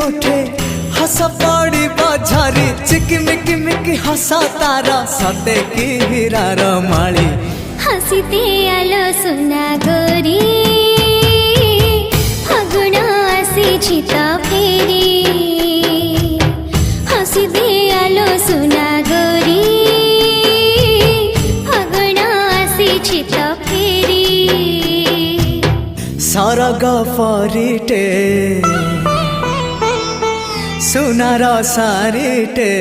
ओठे हस पड़ी बझारी चिकिमिकी मिकी हसा तारा सते की हीरार माली हसीते आलो सुना गोरी फागुण आसी तो फेरी हसीते आलो सुना गोरी फागुण आसी तो फेरी सरग परिटे सुनार सारिटे